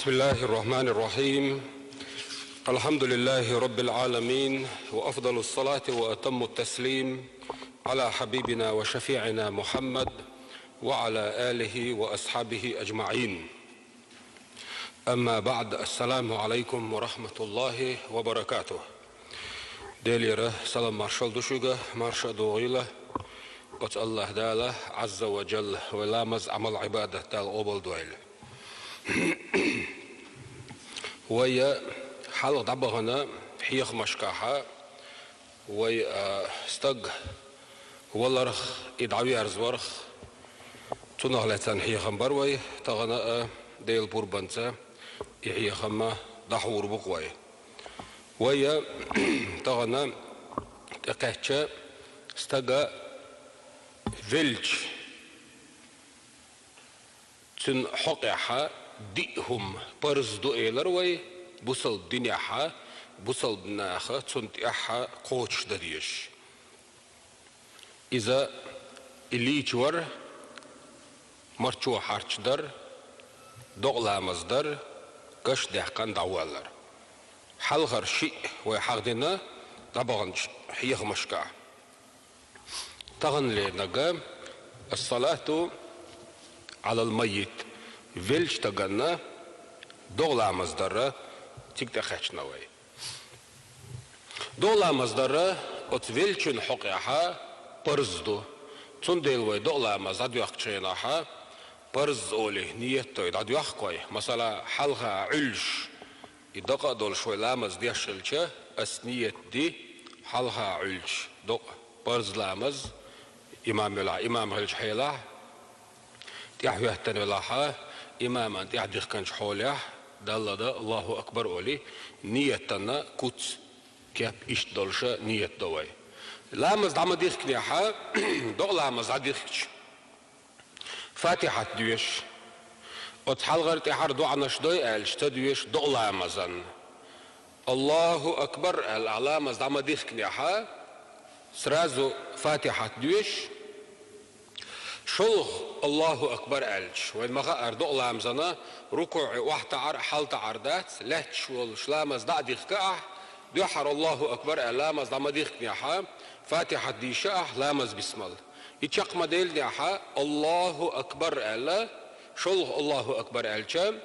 بسم الله الرحمن الرحيم. الحمد لله رب العالمين، وأفضل الصلاة وأتم التسليم على حبيبنا وشفيعنا محمد وعلى آله وأصحابه أجمعين. أما بعد، السلام عليكم ورحمة الله وبركاته. ديليرة سلام مارشال دوشوغا مارشال دوغيلة قد الله دالة عز وجل ولامز عمل عبادة دال أوبل دويل ويا حال دبغنا حيخ مشكاحة ويا استق ولرخ إدعوي أرزورخ تنهلتان حيخم بروي تغنى ديل بوربانتا يحيخم دحور بقوي ويا تغنى تقهتش استق فيلج تن حقيحة ديهم برز دوئلر وي بوصل دنياها بوصل بناخة تنتيحها قوتش دديش إذا اللي جور مرچو حارچ در دغلا مصدر قش دحقان دعوالر حلغر شيء ويحقدنا طبعا حيخ مشكع تغن لنقام الصلاة على الميت فيلش تغنى دغلا مصدر تكتخش نوي دغلا مصدر اتفيلشن حقيحة برزدو تندل وي دغلا مصدر يخشيناها برز اولي نيتو يدعو يخقوي مثلا حلغة علش يدقى دول شوي لامز ديشلشة اسنيت دي حلغة علش دق برز لامز إمام هلش حيلا تيحو يهتن لها إماما تيحديخ كانش حوليه دالله دا الله أكبر أولي نيتنا كوت كيب إيش دولشة نيت دوي لامز دعما ديخ كنيحا دو لامز عديخش فاتحة دويش وتحلغر تيحار دو عناش دوي ألش تدويش دو لامزن الله أكبر العلامز دعما ديخ كنيحا سرازو فاتحة دويش شلخ الله أكبر ألش وين مغا أردو لامزنا ركوع واحد حال تعردات لهتش والشلامز دا ديخ كأح ديحر الله أكبر لامز دا ما ديخ نيحا فاتحة ديشا لامز بسم الله يتشق مديل نيحا الله أكبر ألا شلخ الله أكبر ألشا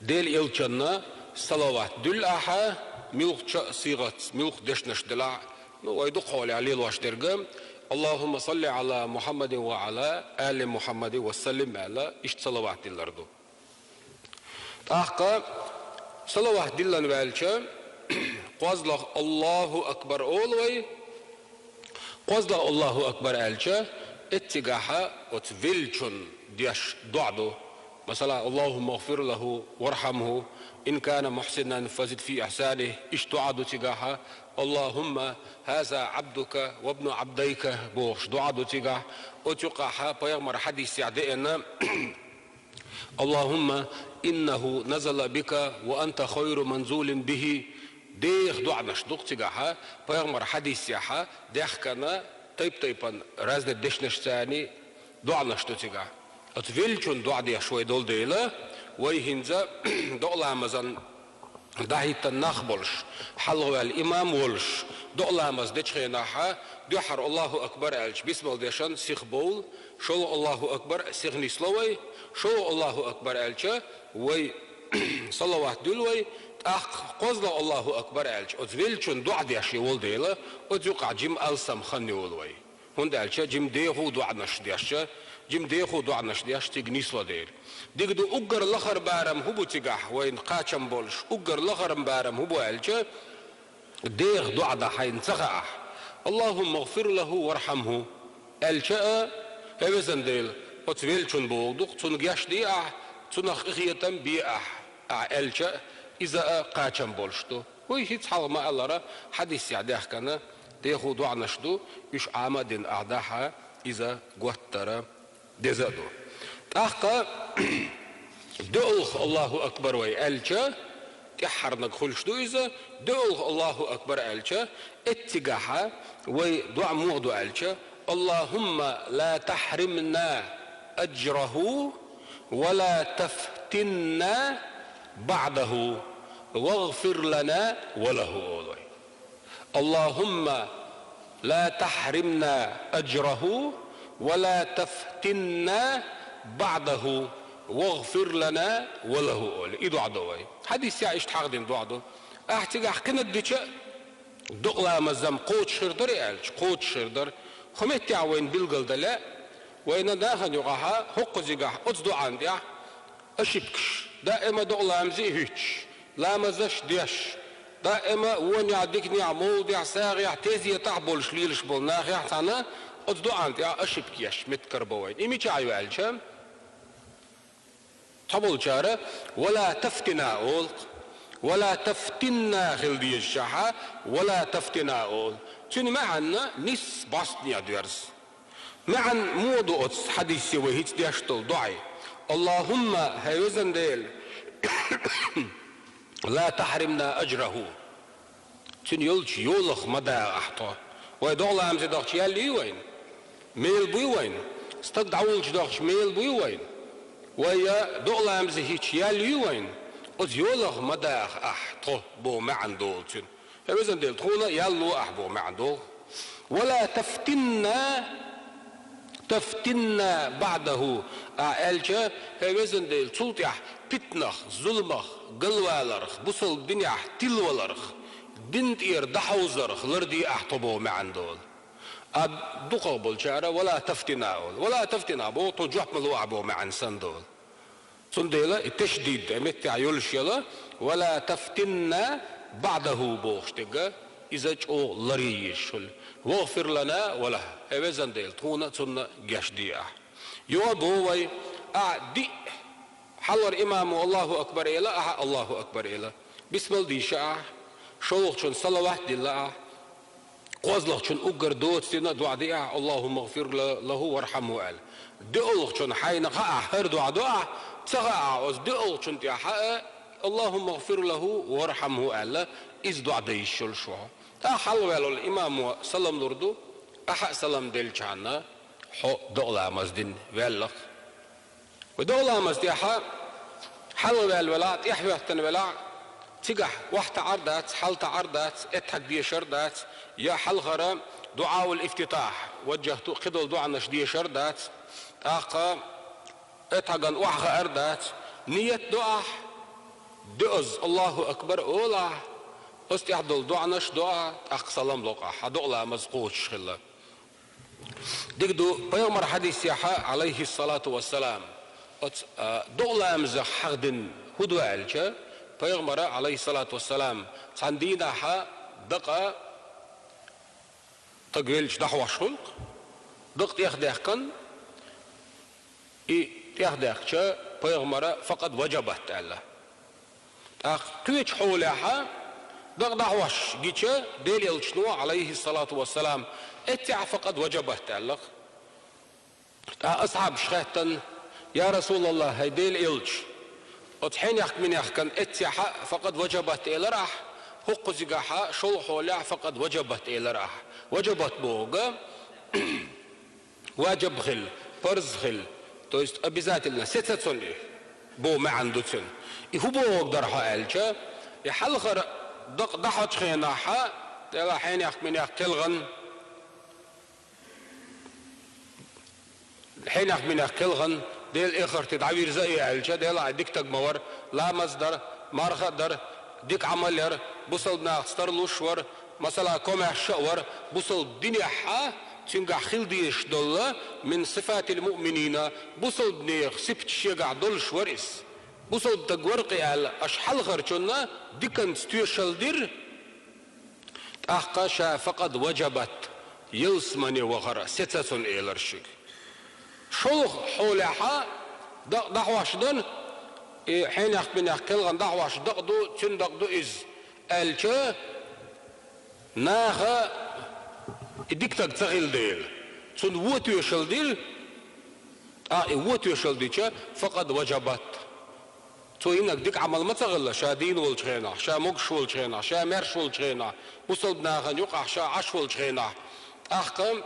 ديل إلشنا صلوات دل أحا ملخ صيغة ملخ دشنش دلع ويدو قولي عليه الواش درقم اللهم صل على محمد وعلى آل محمد وسلم على إشت صلوات دلردو تحقا صلوات دلن بالشا قوزلق الله أكبر أولوي قوزلق الله أكبر ألشا اتجاها وتفلشن ديش دعدو مثلا اللهم اغفر له وارحمه إن كان محسنا فزد في إحسانه اشتعد تجاها اللهم هذا عبدك وابن عبديك بوش دعاد تجاه اتقاها بيغمر حديث يعدئنا اللهم إنه نزل بك وأنت خير منزول به ديخ دعنا شدوق تجاها بيغمر حديث ياها ديخ كان طيبا رازن الدشنش ثاني دعنا شدو تجاه اتفلشن دعد يا شوي دول ديلا ويهنزا دولها مزن داهيت النخبلش حلو الإمام ولش دولها مزدش خيناها دحر الله أكبر ألش بسم الله ديشان سيخ بول شو الله أكبر سيخ نسلوي شو الله أكبر ألش وي صلوات دلوي أخ قزل الله أكبر ألش اتفلشن دعد يا شي ول ديلا اتوقع جيم ألسم خني ولوي هند ألش جيم ديهو دعنا شديش جيم ديخو دعنا شديش تجنيس لدير ديجدو أجر لخر بارم هبو تجاه وين قاتم بولش أجر لخر بارم هبو ألجا ديخ دعدا حين تقع اللهم اغفر له وارحمه ألجا هبزن ديل وتفيلشون بوغدوق تنجاش ديع تنخ إخيتم بيع ألجا إذا قاتم بولشتو ويهي تحال ما ألرا حديث يعديه كان ديخو دعنا شدو يش عامدين أعداها إذا قوتر دزادو أحقا دولخ الله أكبر ويألجا تحرنا خلش دويزا دولخ الله أكبر ألجا اتجاها ويدع موضو ألجا اللهم لا تحرمنا أجره ولا تفتنا بعده واغفر لنا وله. اللهم لا تحرمنا أجره ولا تفتنا بعده واغفر لنا وله. إيدو عدوي حديث يا إيش تحقدين دو عدو أحتاج أحكنا الدشة دقلا مزام قوت شردر يالش قوت شردر خميت يعوين بالقل دلا وين داخل يقعها حق زيقح أصدو عندي أشبكش دائما دقلا مزي هيتش لا مزش ديش دائما وين يعديك نعمول ديع ساغ يعتزي تعبول شليل شبول ناخ يحتانا أصدو عندي أشبكيش متكربوين إيمي تعيو ألشام طبول جارة ولا تفتنا أول ولا تفتنا خلدي الشحة ولا تفتنا أول توني معنا نس باستني أدوارز معن موضوع حديثي وهيت ديشتل دعي اللهم هيوزن ديل لا تحرمنا أجره توني يولش يولخ مدى أحطه ويدعو الله أمزي دخش يالي وين ميل بوي وين استدعولش دخش ميل بوي وين ويا دولة أمزي هيتش يالي وين أزيولغ مداخ أحطه بو معن دولتين فبزن ديل تخونا يالو أحبو معن دول ولا تفتنا بعده أعالجا فبزن ديل تلتيح بتنخ ظلمخ قلوالرخ بصل الدنيا تلوالرخ دنت إير دحوزرخ لردي أحطبو معن دول دقوا بالجارة ولا تفتنا بو تجوح ملو أحبو معن سندول صنديلا التشديد متى يولش يلا ولا تفتنا بعده بوشتجا إذا جو لريش واغفر لنا ولا هذا ديل تونا تونا جشدية يو بوي أعدي حلر إمام الله أكبر إله الله أكبر إله بسم الله شاء شلوخ شن صلوات الله قوزلخ شن أجر دوت سنا دعاء اللهم اغفر له وارحمه قال دقلخ شن حين قاع هر دعاء تغاء أصدقوا كنت يحقق اللهم اغفر له وارحمه ألا إذ دعا يشل شو حلوة الإمام سلام لردو أحق سلام ديل كانا حق دولة مزدين والله ودولة مزدين حلوة الولاد يحوي التنولع تجح واحد عردات حلت عردات اتحق دي شردات يا حلغرة دعاء الافتتاح وجهتو قدل دعاء نشدي شردات أقا اتحقن وحغ أردات نية دعاء دعز الله أكبر أولا استحضل دعاء نش دعاء أقسلم لقا حدولا مزقوش خلا ديكدو بيومر حديث يحا عليه الصلاة والسلام دولا مزح حقدن هدو علجا بيومر عليه الصلاة والسلام صندينا حا دقا تقويلش دحوة شلق دقت يخدخكن يخدخشا بيومر فقط وجبت الله تويش حولها دغدعوش جيتشا ديل يلشنو عليه الصلاة والسلام اتع فقد وجبت الله أصحاب شخيطن يا رسول الله هاي ديل يلش وتحين يحك من يحكن اتع فقد وجبت إلى راح حق زقاحة شو حولها فقد وجبت إلى راح وجبت بوغا واجب خل فرز خل تويست أبيزات لنا ستة صلي بو ما عنده سن يهو بوغ درها ألجا يحلخر ضحت خيناحا تلا حين يحك من يحك كلغن حين يحك من يحك كلغن ديل إخر تدعوير زي ألجا ديل ديك تجمور لا مصدر مرخدر ديك عملير بوصل ناخستر لوشور مثلا كومع شور بوصل الدنيا حا تنجح خلديش دولة من صفات المؤمنين بوصل بنيخ سبت شيقع دول شوريس بوصل تقورقي على أشحال غرشنا ديكن ستيوشل دير أحقاشا فقد وجبت يلسمني وغرا ستة إيلرشيك شلخ حولها دعواش دون حين يخبين يحكيلغن دعواش دقدو تن دقدو إز ألجا ناخا ديكتاك تغيل ديل تن ووتيوشل ديل ووتيوشل ديشا فقد وجبت تو إنك ديك عمل ما تغلى شا دين والجغينا شا مقش والجغينا شا مرش والجغينا وصل بناغا يقع شا عش والجغينا أحكم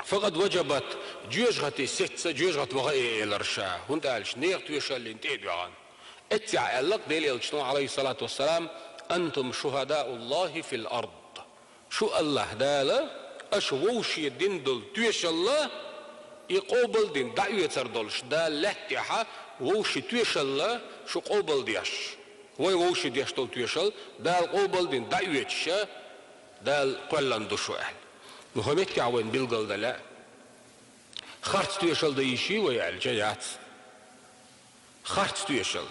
فقد وجبت جيوشغتي ستة جيوشغت وغاية إلرشا هنت قالش نيغ تويشا اللي انتيد يغان اتيا ألق ديل الشنو عليه الصلاة والسلام أنتم شهداء الله في الأرض. شو الله دالا أشووش يدين دول تويش الله يقوبل دين دعوة تردولش دال لحتها ووش تويش الله شو قوبل دياش ووش دياش دول تويشل دال قوبل دين دعوة دال قلن دوشو أهل مهمت يعوين بلغل دلا خارج تويشل ديشي ويعل جيات خارج تويشل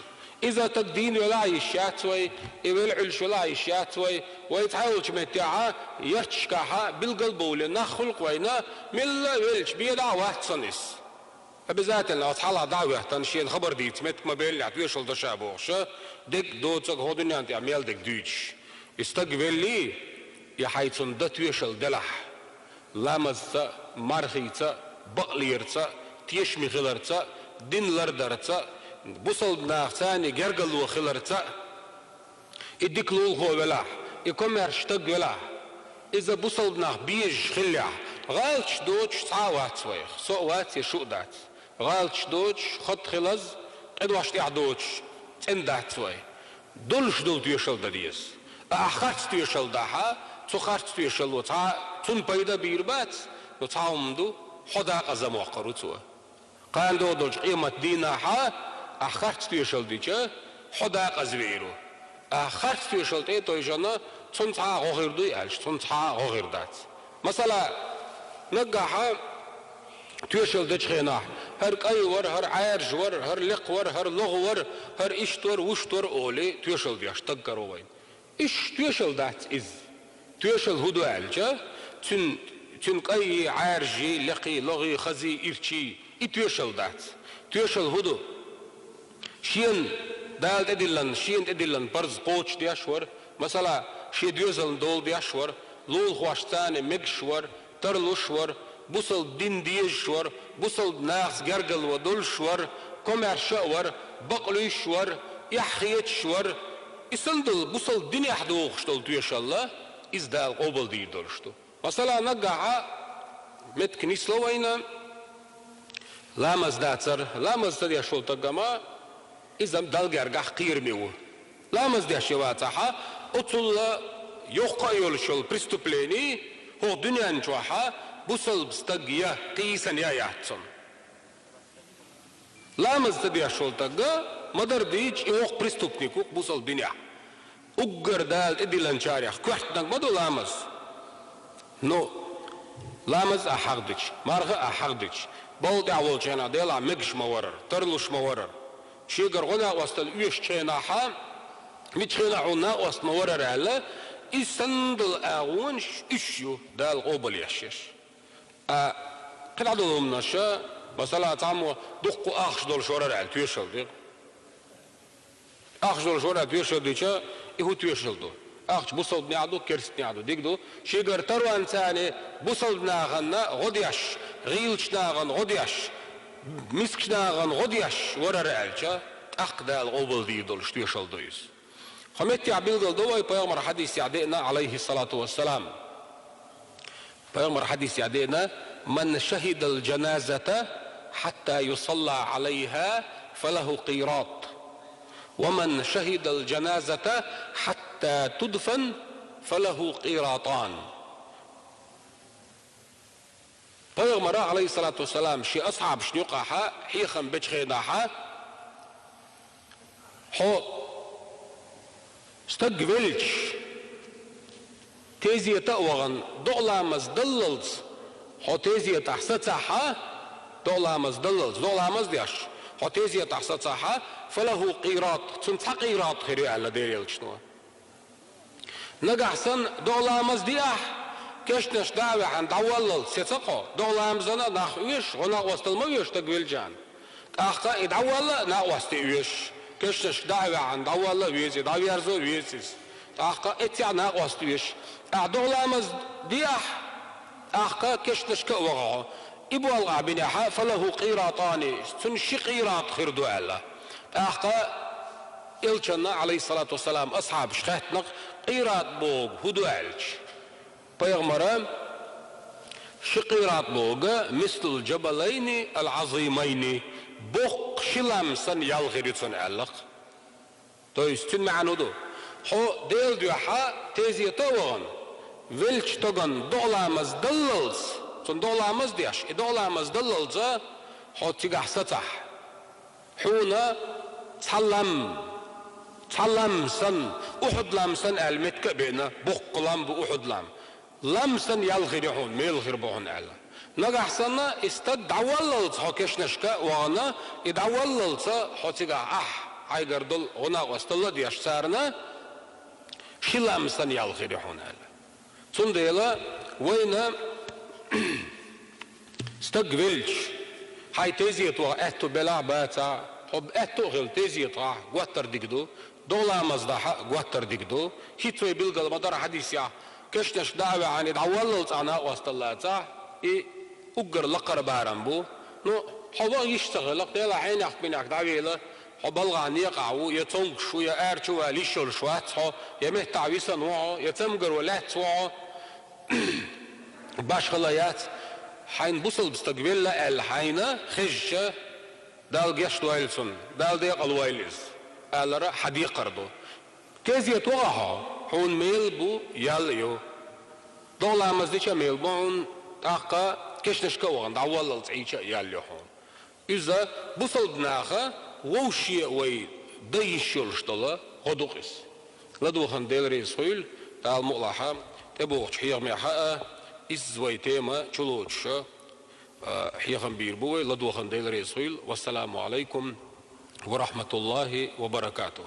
إذا تقدين ولا يشات وي يولعلش ولا يشات وي ويتحاول متاعها يرتشكها بالقلب ولنا خلق وينا ملا يولش بيدا واحد صنيس بذات لو تحلى دعوة تنشي الخبر دي تمت ما بين يعطيش الدشابوش ديك دوتك هودن أنت عميل ديك دوتش استقبل لي يا حيثن دتويش الدلح لامز مرخيتا بقليرتا تيشمي غلرتا دين لردرتا بوصل ناختاني جرجل وخلرتا يديك لول هو ولا يكمر شتق ولا إذا بوصل ناخ بيج خلع غالش دوتش تعاوات ويخ سوات يشوق دات غالش دوتش خط خلز ادواش دوتش تندات سوي دولش دول تيشل دديس أخرت تيشل داها تخرت تيشل وتا تون بيدا بيربات وتعاومدو خدا قزم وقروتوا قال دو دولش قيمة دينها أخرت تيشل ديجا خدا قزويرو أخرت تيشل تي تويجانا تون تا غير دو يالش تون تا غير دات مثلا نقاها تيشل دجخينا هر قاي ور هر عارج ور هر لق ور هر لغ ور هر اشتور وشتور اولي تيشل دياش تقرو وين ايش تيشل دات از تيشل هدو الجا تن قاي عارجي لقي لغي خزي ارشي اي تيشل دات تيشل هدو شين دال ادلن شين ادلن برز قوش دياشور مثلا شي ديوزل دول دياشور لول خواشتاني مگشور ترلوشور بوصل دين ديشور بوصل ناس جرجل ودولشور كمر شور بقليشور يحخيتشور يسندل بوصل دين يحدوخ شتول تيش الله إزدال قبل دي دولشتو مثلا نقع مت كنيسلو وينا لامز داتر لامز تدي شول تقما إذا دالجرجع قير ميو لامز دي شواتها أطول يوقع يولشول بريستوبليني هو دنيا نجوحها بوصل بستقيا قيسا يا يحتم لامز تدي شول تقا مدر ديج يوق بريستوبنيكو بوصل دنيا أجر دال إدي لنشاريخ كوحتنك مدو لامز نو لامز أحقدش مارغ أحقدش بولد أول جانا ديلا مقش مورر ترلوش مورر شيقر غنا وستل ويش جانا حام متخينا عنا وست مورر على يسندل أعونش إشيو دال قوبل يحشش قد عدو منشا مثلا تعمو دقو أخش دول شورر على تيشل ديق أخش دول شورر على تيشل ديشا إهو تيشل دو أخش بوصل بنعدو كرست نعدو ديك دو شيقر تروان ثاني بوصل بناغنا غديش غيلش ناغن غديش مسكش ناغن غديش ورر علشا أقدال قوبل دي دول شتيشل دويس خمتي عبيل دوي بيغمر حديث يعدينا عليه الصلاة والسلام بيغمر حديث يعدينا من شهد الجنازة حتى يصلى عليها فله قيراط ومن شهد الجنازة حتى تدفن فله قيراطان بيغمر عليه الصلاة والسلام شي أصحاب شنيقها حيخا بجخيناها حو استقبلش تيزي تأوغن دولامز دللز حو تيزي تحسطها دولامز دللز دولامز دياش حو تيزي تحسطها فله قيراط تنتح قيراط خيري على ديريل شنو نقحسن دولامز دياح كشنش داوي عن دولل سيتقو دولامزنا ناخويش غنا وستلمويش تقبل أخا يدول ناقوستيوش كشتش دعوة عن دولة ويزي دعوة يرزو ويزيز أخا اتيا ناقوستيوش أعدولامز دياح أخا كشتش كأوغو إبو الغابنيحا فله قيراطاني سنشي قيراط خيردو ألا أخا إلشنا عليه الصلاة والسلام أصحاب شخاتنق قيراط بوغ هدو ألش بيغمرام شقيرات بوغا مثل الجبلين العظيمين بوق شلام سن يالغريتون علق То есть тün мәнуду. Хо дел дюха тези тован. Вилч тоган доламыз дыллыз. Тун доламыз дияш. И доламыз дыллыза хо тигахсатах. Хуна Çallamsan, uhudlamsan elmetka bena, buqqlam bu uhudlam. Lamsan yalghirihun, melghirbuhun ala. Nagahsana istad dawallals hokeshnashka wana, idawallalsa hotiga aygardul ona wastalla diyashsarna, shilamsan yalghirihun ala. Tsundela, wayna stagvilch, hay teziyat wa ehtu bela bata, hob ehtu ghil teziyat wa gwatar digdu, دولا مصداحة قوتر ديكدو هيتوي بيلقى مدار حديث يا كشنش دعوة عن يدعوللت أنا واستلاتها إيه أقر لقر بارنبو نو حبا يشتغل لقيلا حين يحكمينك دعويلة حبالغا عن يقعو يتنق شو يأرشو ليشو شوات حو يمه تعويسا نوعو يتمقر ولات وعو باش خلايات حين بوصل بستقبل الحين خجة دال جيش دويلسون دال ديق الويلز ألرا حديقردو كيزي توغاها حون ميلبو ياليو دولا مزديشا ميلبون تاقا كشنشكا وغن دعوالا تعيشا ياليو حون إذا بوصل بناخا ووشي وي دايشولشتلا غدوغيس لدوخن ديل ريسويل تال مقلاحا تبوغ حيغ ميحا إزوي تيما چلوچشا حيغن بيربوي لدوخن ديل ريسويل والسلام عليكم ورحمة الله وبركاته.